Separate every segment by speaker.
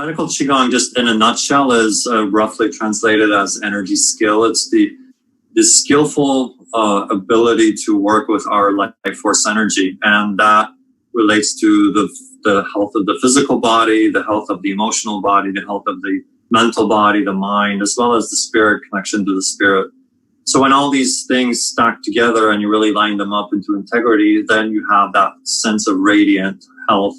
Speaker 1: Medical Qigong, just in a nutshell, is roughly translated as energy skill. It's the skillful ability to work with our life force energy, and that relates to the health of the physical body, the health of the emotional body, the health of the mental body, the mind, as well as the spirit, connection to the spirit. So when all these things stack together and you really line them up into integrity, then you have that sense of radiant health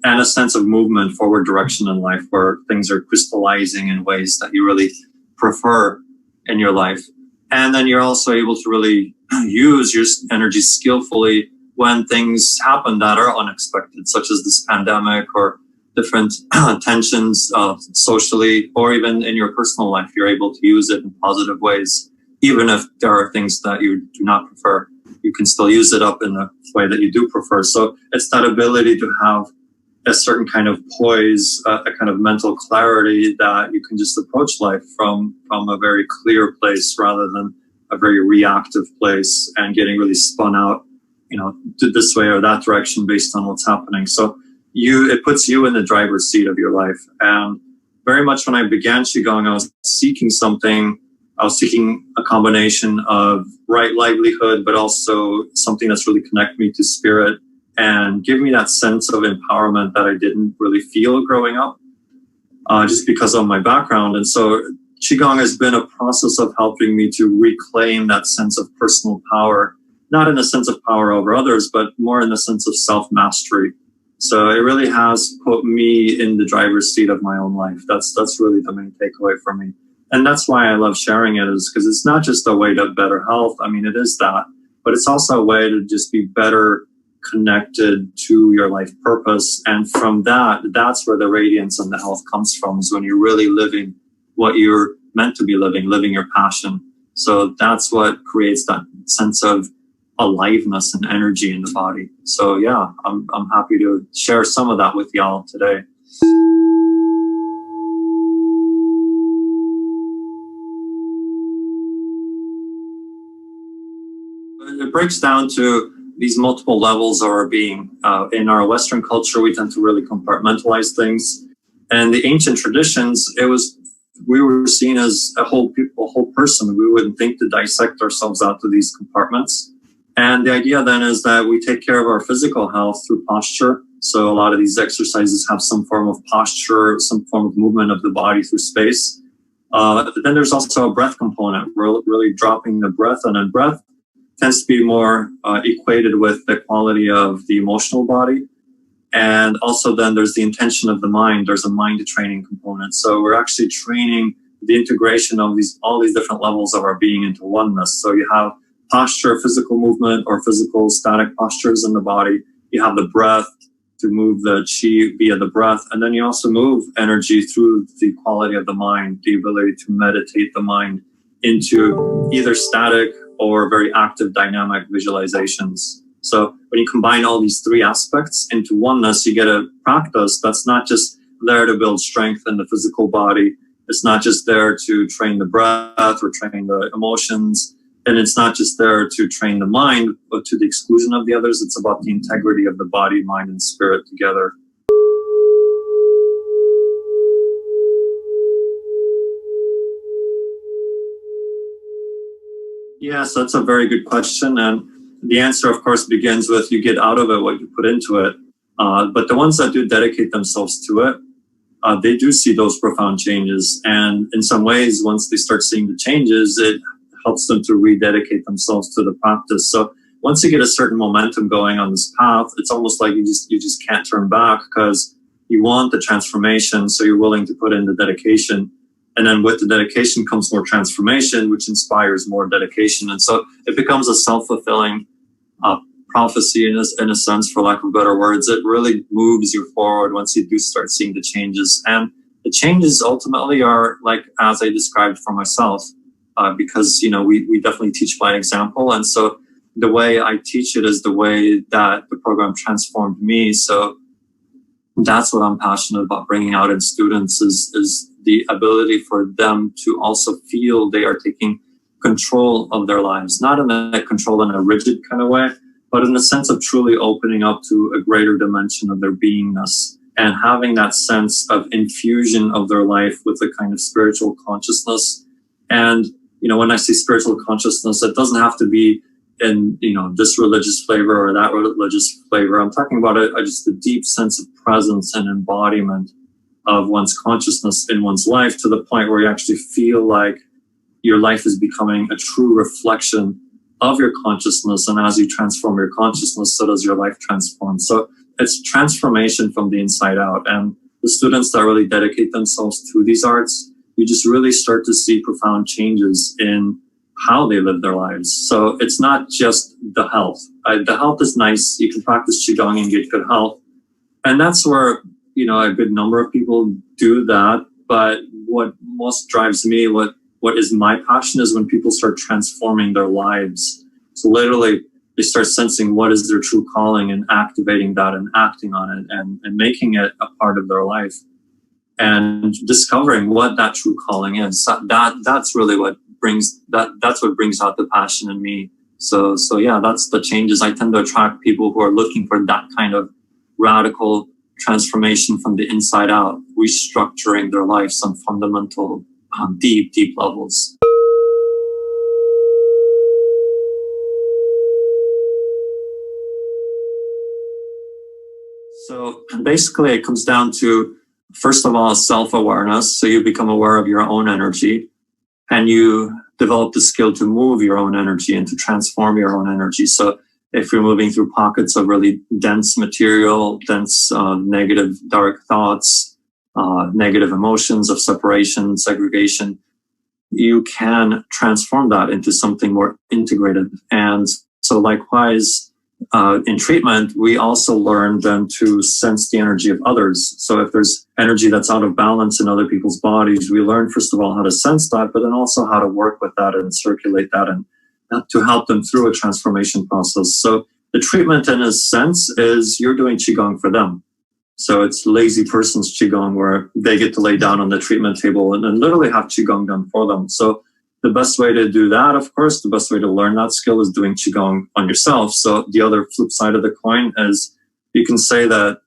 Speaker 1: and a sense of movement, forward direction in life, where things are crystallizing in ways that you really prefer in your life. And then you're also able to really use your energy skillfully when things happen that are unexpected, such as this pandemic or different tensions socially, or even in your personal life. You're able to use it in positive ways. Even if there are things that you do not prefer, you can still use it up in the way that you do prefer. So it's that ability to have a certain kind of poise, a kind of mental clarity that you can just approach life from a very clear place rather than a very reactive place and getting really spun out, to this way or that direction based on what's happening. So it puts you in the driver's seat of your life. And very much when I began Qigong, I was seeking something. I was seeking a combination of right livelihood, but also something that's really connect me to spirit and give me that sense of empowerment that I didn't really feel growing up, just because of my background. And so Qigong has been a process of helping me to reclaim that sense of personal power, not in the sense of power over others, but more in the sense of self-mastery. So it really has put me in the driver's seat of my own life. That's really the main takeaway for me. And that's why I love sharing it, is because it's not just a way to better health. I mean, it is that, but it's also a way to just be better connected to your life purpose. And from that's where the radiance and the health comes from, is when you're really living what you're meant to be living your passion. So that's what creates that sense of aliveness and energy in the body. So yeah, I'm happy to share some of that with y'all today. It breaks down to these multiple levels of our being. In our Western culture, we tend to really compartmentalize things. And the ancient traditions, we were seen as a whole person. We wouldn't think to dissect ourselves out to these compartments. And the idea then is that we take care of our physical health through posture. So a lot of these exercises have some form of posture, some form of movement of the body through space. But then there's also a breath component. We're really dropping the breath, and then breath tends to be more equated with the quality of the emotional body. And also then there's the intention of the mind. There's a mind training component. So we're actually training the integration of all these different levels of our being into oneness. So you have posture, physical movement, or physical static postures in the body. You have the breath to move the qi via the breath. And then you also move energy through the quality of the mind, the ability to meditate the mind into either static or very active dynamic visualizations. So when you combine all these three aspects into oneness, you get a practice that's not just there to build strength in the physical body. It's not just there to train the breath or train the emotions. And it's not just there to train the mind, but to the exclusion of the others. It's about the integrity of the body, mind, and spirit together. Yes, that's a very good question. And the answer, of course, begins with you get out of it what you put into it. But the ones that do dedicate themselves to it, they do see those profound changes. And in some ways, once they start seeing the changes, it helps them to rededicate themselves to the practice. So once you get a certain momentum going on this path, it's almost like you just can't turn back, because you want the transformation. So you're willing to put in the dedication. And then with the dedication comes more transformation, which inspires more dedication. And so it becomes a self-fulfilling prophecy in a sense, for lack of better words. It really moves you forward once you do start seeing the changes. And the changes ultimately are like, as I described for myself, because, we definitely teach by example. And so the way I teach it is the way that the program transformed me. So that's what I'm passionate about bringing out in students is the ability for them to also feel they are taking control of their lives, not in a control in a rigid kind of way, but in the sense of truly opening up to a greater dimension of their beingness and having that sense of infusion of their life with a kind of spiritual consciousness. And, when I say spiritual consciousness, it doesn't have to be in, this religious flavor or that religious flavor. I'm talking about just a deep sense of presence and embodiment of one's consciousness in one's life, to the point where you actually feel like your life is becoming a true reflection of your consciousness. And as you transform your consciousness, so does your life transform. So it's transformation from the inside out. And the students that really dedicate themselves to these arts, you just really start to see profound changes in how they live their lives. So it's not just the health. The health is nice. You can practice Qigong and get good health. And that's where, a good number of people do that. But what most drives me, what is my passion, is when people start transforming their lives. So literally, they start sensing what is their true calling and activating that and acting on it and making it a part of their life and discovering what that true calling is. That's really what brings that's what brings out the passion in me. So yeah, that's the changes. I tend to attract people who are looking for that kind of radical transformation from the inside out, restructuring their lives on fundamental, deep levels. So basically it comes down to, first of all, self-awareness. So you become aware of your own energy and you develop the skill to move your own energy and to transform your own energy. So if you're moving through pockets of really dense material, dense negative, dark thoughts, negative emotions of separation, segregation, you can transform that into something more integrated. And so likewise, in treatment, we also learn then to sense the energy of others. So if there's energy that's out of balance in other people's bodies, we learn, first of all, how to sense that, but then also how to work with that and circulate that and to help them through a transformation process. So the treatment, in a sense, is you're doing Qigong for them. So it's lazy person's Qigong, where they get to lay down on the treatment table and literally have Qigong done for them. So the best way to do that, of course, the best way to learn that skill is doing Qigong on yourself. So the other flip side of the coin is you can say that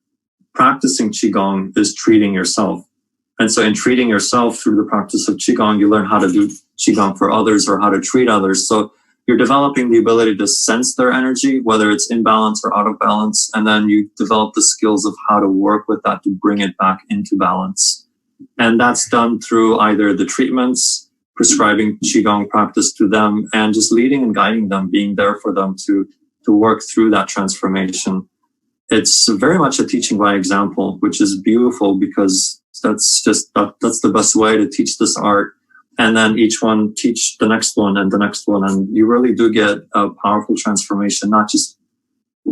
Speaker 1: practicing Qigong is treating yourself. And so in treating yourself through the practice of Qigong, you learn how to do Qigong for others or how to treat others. So you're developing the ability to sense their energy, whether it's in balance or out of balance. And then you develop the skills of how to work with that to bring it back into balance. And that's done through either the treatments, prescribing Qigong practice to them, and just leading and guiding them, being there for them to work through that transformation. It's very much a teaching by example, which is beautiful because that's the best way to teach this art. And then each one teach the next one and the next one. And you really do get a powerful transformation, not just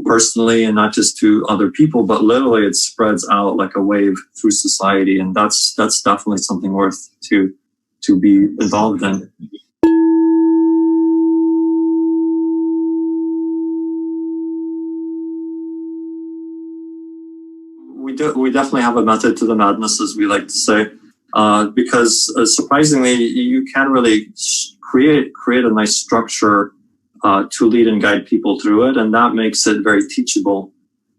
Speaker 1: personally and not just to other people, but literally it spreads out like a wave through society. And that's definitely something worth to be involved in. We definitely have a method to the madness, as we like to say. Because surprisingly, you can really create a nice structure to lead and guide people through it, and that makes it very teachable.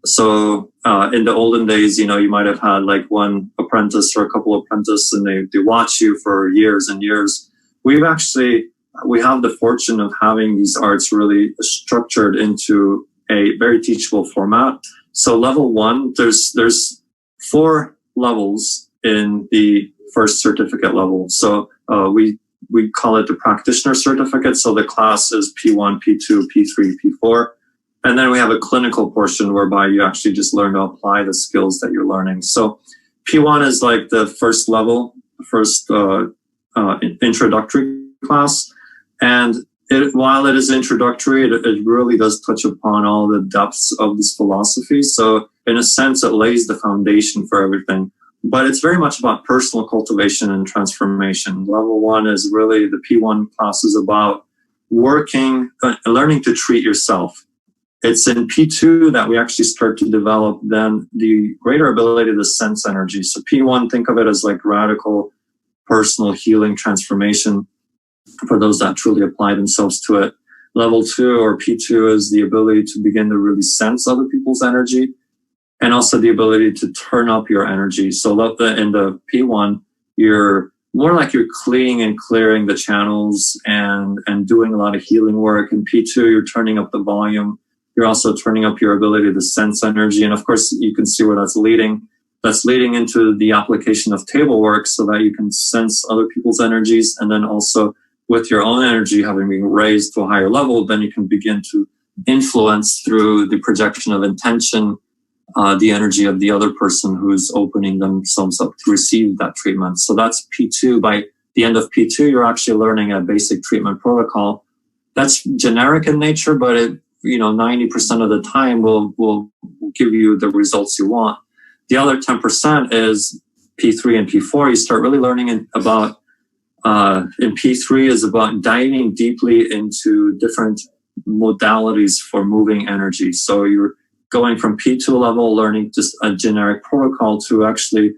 Speaker 1: So in the olden days, you might have had like one apprentice or a couple of apprentices, and they watch you for years and years. We have the fortune of having these arts really structured into a very teachable format. So level 1, there's 4 levels in the first certificate level. So we call it the practitioner certificate. So the class is P1, P2, P3, P4. And then we have a clinical portion whereby you actually just learn to apply the skills that you're learning. So P1 is like the first level, first introductory class. And while it is introductory, it really does touch upon all the depths of this philosophy. So in a sense, it lays the foundation for everything. But it's very much about personal cultivation and transformation. Level 1 is really, the P1 class is about learning to treat yourself. It's in P2 that we actually start to develop then the greater ability to sense energy. So P1, think of it as like radical personal healing transformation for those that truly apply themselves to it. Level 2 or P2 is the ability to begin to really sense other people's energy. and also the ability to turn up your energy. So in the P1, you're more like you're cleaning and clearing the channels and doing a lot of healing work. In P2, you're turning up the volume. You're also turning up your ability to sense energy. And of course, you can see where that's leading. That's leading into the application of table work so that you can sense other people's energies. And then also with your own energy having been raised to a higher level, then you can begin to influence through the projection of intention, the energy of the other person who's opening themselves up to receive that treatment. So that's P2. By the end of P2, you're actually learning a basic treatment protocol. That's generic in nature, but it, 90% of the time will give you the results you want. The other 10% is P3 and P4. You start really learning about, in P3 is about diving deeply into different modalities for moving energy. So you're going from P2 level, learning just a generic protocol, to actually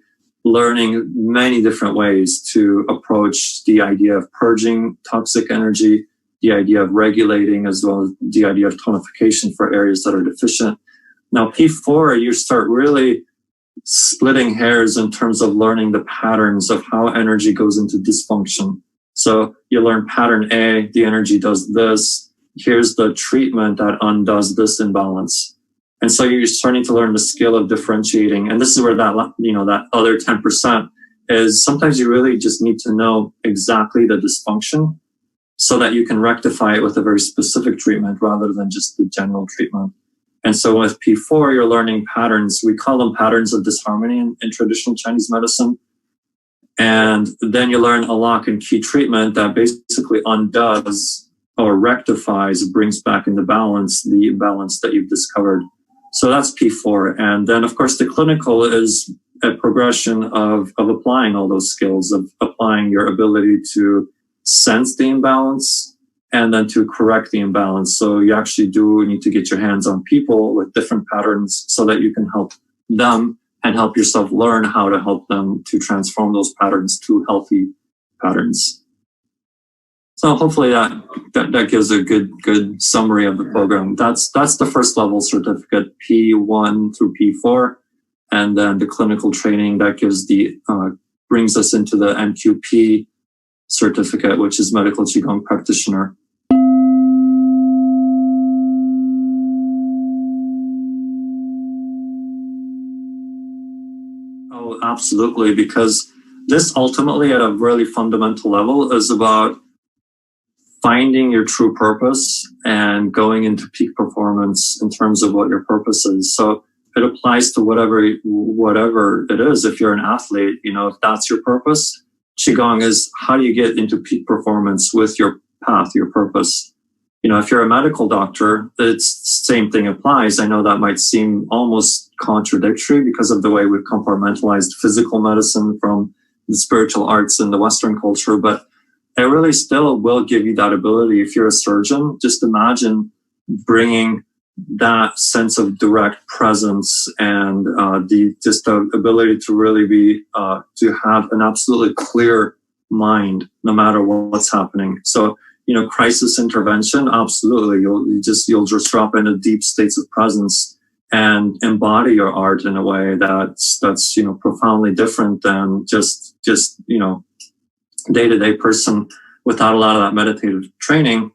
Speaker 1: learning many different ways to approach the idea of purging toxic energy, the idea of regulating, as well as the idea of tonification for areas that are deficient. Now, P4, you start really splitting hairs in terms of learning the patterns of how energy goes into dysfunction. So you learn pattern A, the energy does this. Here's the treatment that undoes this imbalance. And so you're starting to learn the skill of differentiating. And this is where that other 10% is. Sometimes you really just need to know exactly the dysfunction so that you can rectify it with a very specific treatment rather than just the general treatment. And so with P4, you're learning patterns. We call them patterns of disharmony in traditional Chinese medicine. And then you learn a lock and key treatment that basically undoes or rectifies, brings back into balance the imbalance that you've discovered. So that's P4. And then, of course, the clinical is a progression of applying all those skills, of applying your ability to sense the imbalance and then to correct the imbalance. So you actually do need to get your hands on people with different patterns so that you can help them and help yourself learn how to help them to transform those patterns to healthy patterns. So hopefully that gives a good summary of the program. That's the first level certificate, P1 through P4, and then the clinical training that gives brings us into the MQP certificate, which is Medical Qigong Practitioner. Oh, absolutely, because this ultimately at a really fundamental level is about finding your true purpose and going into peak performance in terms of what your purpose is. So it applies to whatever it is. If you're an athlete, if that's your purpose, Qigong is how do you get into peak performance with your path, your purpose. If you're a medical doctor, it's the same thing applies. I know that might seem almost contradictory because of the way we've compartmentalized physical medicine from the spiritual arts in the Western culture, but it really still will give you that ability. If you're a surgeon, just imagine bringing that sense of direct presence and the ability to really be to have an absolutely clear mind no matter what's happening. So crisis intervention, absolutely, you'll just drop into deep states of presence and embody your art in a way that's profoundly different than just day-to-day person without a lot of that meditative training.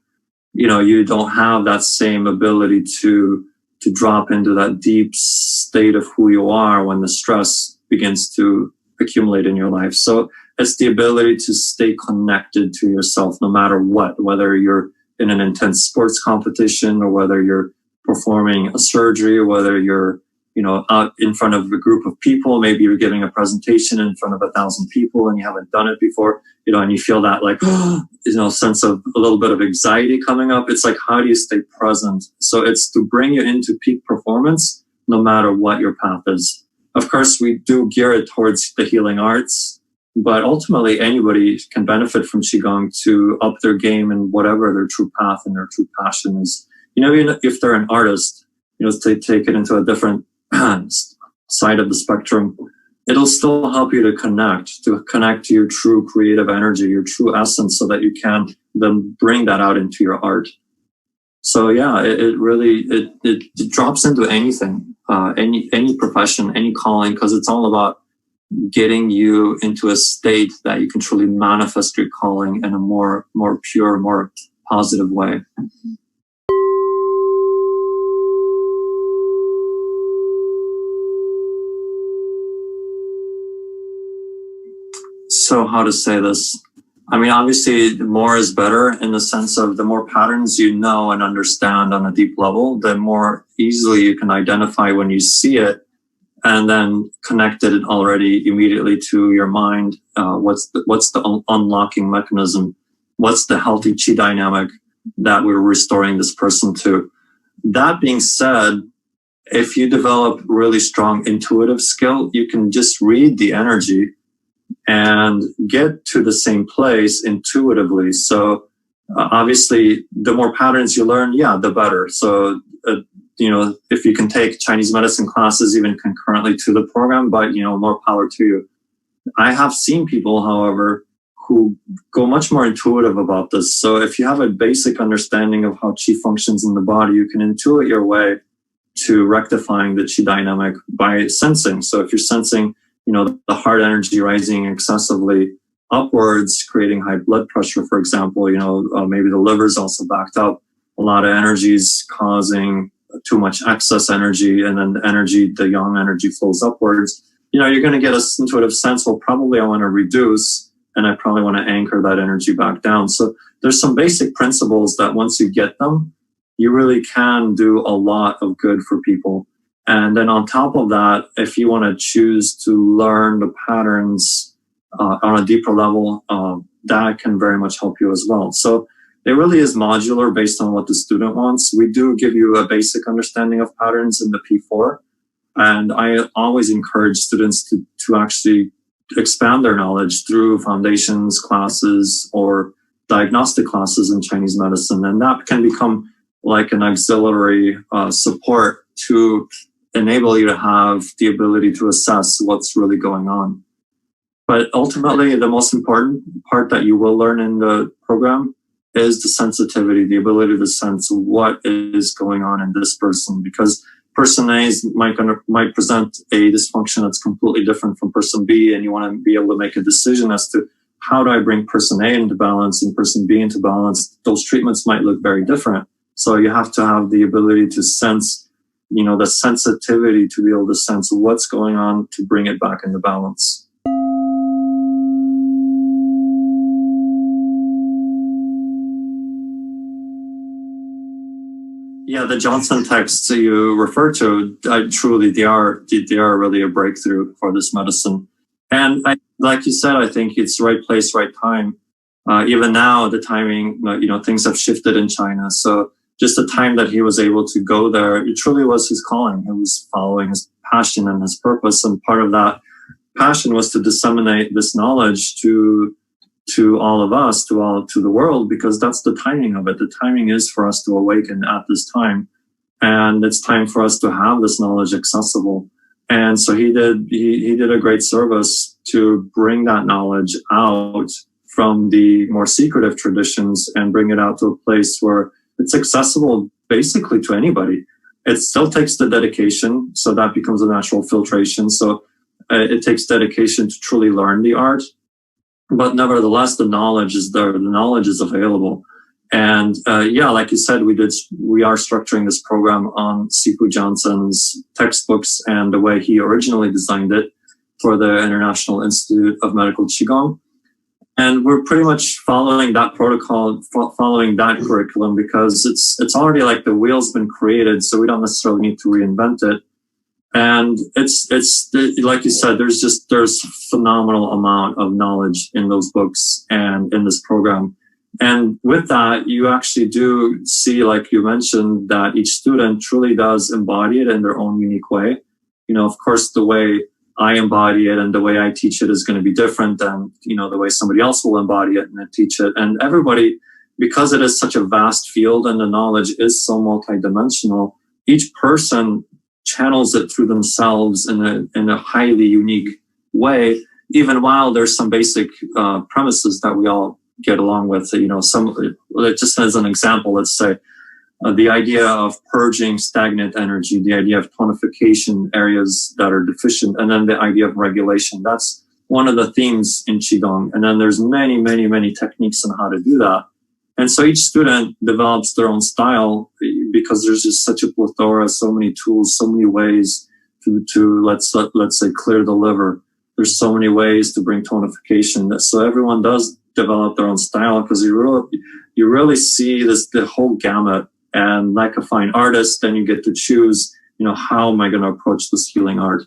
Speaker 1: You don't have that same ability to drop into that deep state of who you are when the stress begins to accumulate in your life. So it's the ability to stay connected to yourself no matter what, whether you're in an intense sports competition or whether you're performing a surgery or whether you're out in front of a group of people. Maybe you're giving a presentation in front of 1,000 people and you haven't done it before, and you feel that sense of a little bit of anxiety coming up. It's like, how do you stay present? So it's to bring you into peak performance no matter what your path is. Of course, we do gear it towards the healing arts, but ultimately anybody can benefit from Qigong to up their game in whatever their true path and their true passion is. Even if they're an artist, to take it into a different side of the spectrum, it'll still help you to connect to your true creative energy, your true essence, so that you can then bring that out into your art. So yeah, it really it drops into anything, any profession, any calling, because it's all about getting you into a state that you can truly manifest your calling in a more pure, more positive way. So how to say this? I mean, obviously, more is better in the sense of the more patterns you know and understand on a deep level, the more easily you can identify when you see it and then connect it already immediately to your mind. What's the unlocking mechanism? What's the healthy chi dynamic that we're restoring this person to? That being said, if you develop really strong intuitive skill, you can just read the energy and get to the same place intuitively. So obviously, the more patterns you learn, the better. So, if you can take Chinese medicine classes even concurrently to the program, but, more power to you. I have seen people, however, who go much more intuitive about this. So if you have a basic understanding of how Qi functions in the body, you can intuit your way to rectifying the Qi dynamic by sensing. So if you're sensing the heart energy rising excessively upwards, creating high blood pressure, for example, maybe the liver's also backed up. A lot of energy is causing too much excess energy, and then the yang energy flows upwards. You're going to get an intuitive sense, well, probably I want to reduce, and I probably want to anchor that energy back down. So there's some basic principles that once you get them, you really can do a lot of good for people. And then on top of that, if you want to choose to learn the patterns on a deeper level, that can very much help you as well. So it really is modular based on what the student wants. We do give you a basic understanding of patterns in the P4. And I always encourage students to actually expand their knowledge through foundations classes or diagnostic classes in Chinese medicine. And that can become like an auxiliary support to enable you to have the ability to assess what's really going on. But ultimately, the most important part that you will learn in the program is the sensitivity, the ability to sense what is going on in this person, because person A might present a dysfunction that's completely different from person B, and you want to be able to make a decision as to how do I bring person A into balance and person B into balance. Those treatments might look very different. So you have to have the ability to sense, the sensitivity to be able to sense what's going on to bring it back into balance. Yeah, the Johnson texts you refer to, they are really a breakthrough for this medicine. And like you said, I think it's right place, right time. Even now, the timing, things have shifted in China. So just the time that he was able to go there, it truly was his calling. He was following his passion and his purpose. And part of that passion was to disseminate this knowledge to all of us, to the world, because that's the timing of it. The timing is for us to awaken at this time. And it's time for us to have this knowledge accessible. And so he did a great service to bring that knowledge out from the more secretive traditions and bring it out to a place where it's accessible basically to anybody. It still takes the dedication, so that becomes a natural filtration. So it takes dedication to truly learn the art. But nevertheless, the knowledge is there. The knowledge is available. And like you said, we are structuring this program on Sifu Johnson's textbooks and the way he originally designed it for the International Institute of Medical Qigong. And we're pretty much following that protocol, following that curriculum, because it's already like the wheel's been created, so we don't necessarily need to reinvent it. And it's like you said, there's phenomenal amount of knowledge in those books and in this program. And with that, you actually do see, like you mentioned, that each student truly does embody it in their own unique way. Of course, the way I embody it and the way I teach it is going to be different than, the way somebody else will embody it and teach it. And everybody, because it is such a vast field and the knowledge is so multidimensional, each person channels it through themselves in a highly unique way, even while there's some basic premises that we all get along with. Just as an example, let's say the idea of purging stagnant energy, the idea of tonification areas that are deficient, and then the idea of regulation. That's one of the themes in Qigong. And then there's many, many, many techniques on how to do that. And so each student develops their own style because there's just such a plethora, so many tools, so many ways to let's say clear the liver. There's so many ways to bring tonification. So everyone does develop their own style because you really see the whole gamut. And like a fine artist, then you get to choose, how am I going to approach this healing art?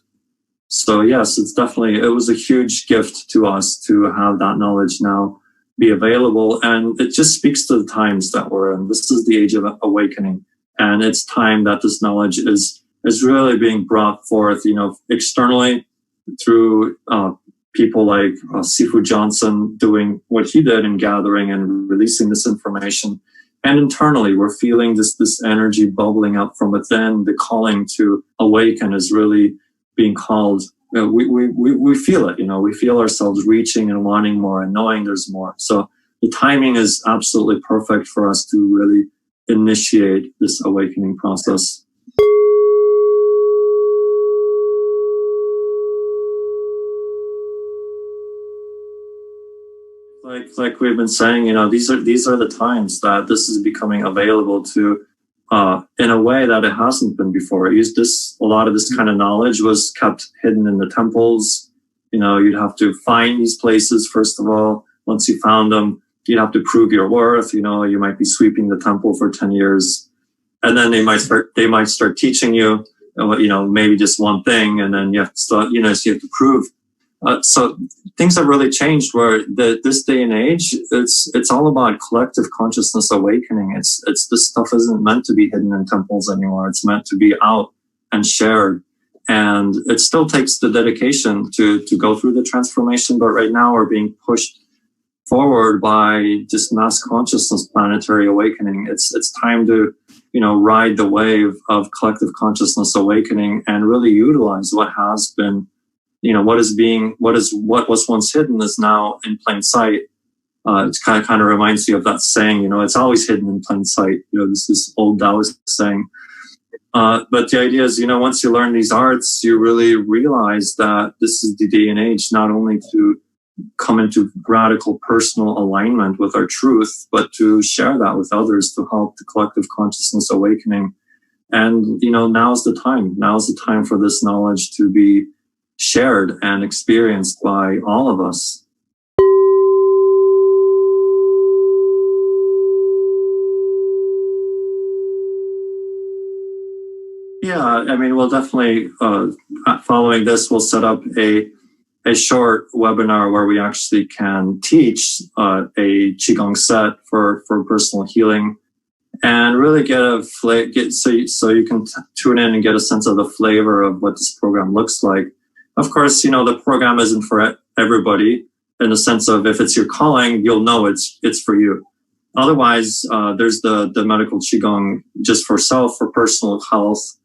Speaker 1: So yes, it was a huge gift to us to have that knowledge now be available. And it just speaks to the times that we're in. This is the age of awakening. And it's time that this knowledge is really being brought forth, externally through people like Sifu Johnson doing what he did in gathering and releasing this information. And internally, we're feeling this energy bubbling up from within. The calling to awaken is really being called. We feel it, we feel ourselves reaching and wanting more and knowing there's more. So the timing is absolutely perfect for us to really initiate this awakening process. Like we've been saying, these are the times that this is becoming available to, in a way that it hasn't been before. A lot of this kind of knowledge was kept hidden in the temples. You'd have to find these places first of all. Once you found them, you'd have to prove your worth. You might be sweeping the temple for 10 years, and then they might start teaching you, maybe just one thing, and then you have to start, so you have to prove. So things have really changed where this day and age, it's all about collective consciousness awakening. It's this stuff isn't meant to be hidden in temples anymore. It's meant to be out and shared. And it still takes the dedication to go through the transformation. But right now we're being pushed forward by just mass consciousness, planetary awakening. It's time to, ride the wave of collective consciousness awakening and really utilize what has been, what was once hidden is now in plain sight. It kind of reminds you of that saying, it's always hidden in plain sight. This old Taoist saying. But the idea is, once you learn these arts, you really realize that this is the day and age, not only to come into radical personal alignment with our truth, but to share that with others to help the collective consciousness awakening. And, now's the time. Now's the time for this knowledge to be shared and experienced by all of us. Yeah, we'll definitely, following this, we'll set up a short webinar where we actually can teach a Qigong set for personal healing and really so you can tune in and get a sense of the flavor of what this program looks like. Of course, the program isn't for everybody in the sense of if it's your calling, you'll know it's for you. Otherwise, there's the Medical Qigong just for self, for personal health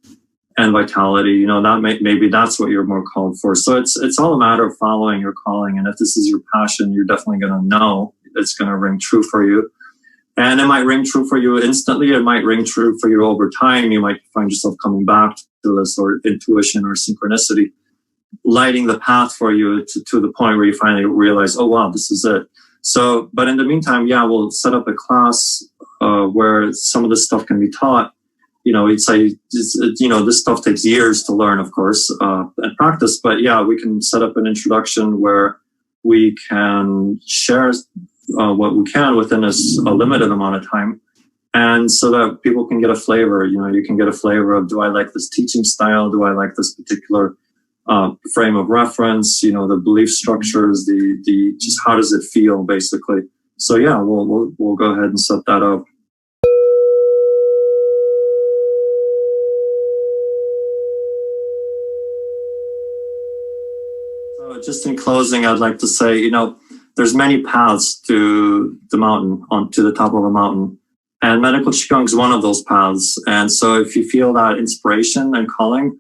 Speaker 1: and vitality. Maybe that's what you're more called for. So it's all a matter of following your calling. And if this is your passion, you're definitely going to know it's going to ring true for you. And it might ring true for you instantly. It might ring true for you over time. You might find yourself coming back to this, or intuition or synchronicity, lighting the path for you to the point where you finally realize, oh, wow, this is it. So, but in the meantime, we'll set up a class where some of this stuff can be taught. This stuff takes years to learn, of course, and practice. But we can set up an introduction where we can share what we can within a limited amount of time. And so that people can get a flavor, you can get a flavor of, do I like this teaching style? Do I like this particular frame of reference, the belief structures, the just how does it feel, basically. So we'll go ahead and set that up. So just in closing, I'd like to say, there's many paths to the mountain, to the top of a mountain, and Medical Qigong is one of those paths. And so if you feel that inspiration and calling,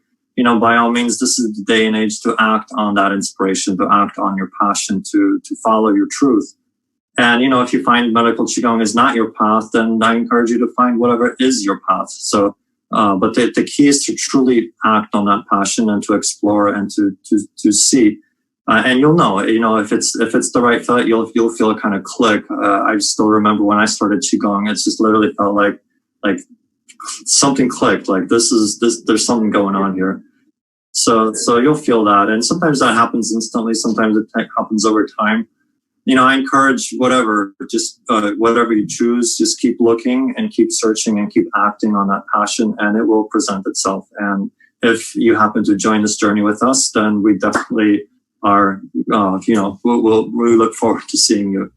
Speaker 1: by all means, this is the day and age to act on that inspiration, to act on your passion, to follow your truth. And, if you find medical Qigong is not your path, then I encourage you to find whatever is your path. So, but the key is to truly act on that passion and to explore and to see. And you'll know, if it's the right fit, you'll feel a kind of click. I still remember when I started Qigong, it just literally felt like something clicked. Like there's something going on here. So you'll feel that. And sometimes that happens instantly. Sometimes it happens over time. I encourage whatever you choose, just keep looking and keep searching and keep acting on that passion, and it will present itself. And if you happen to join this journey with us, then we definitely are, we look forward to seeing you.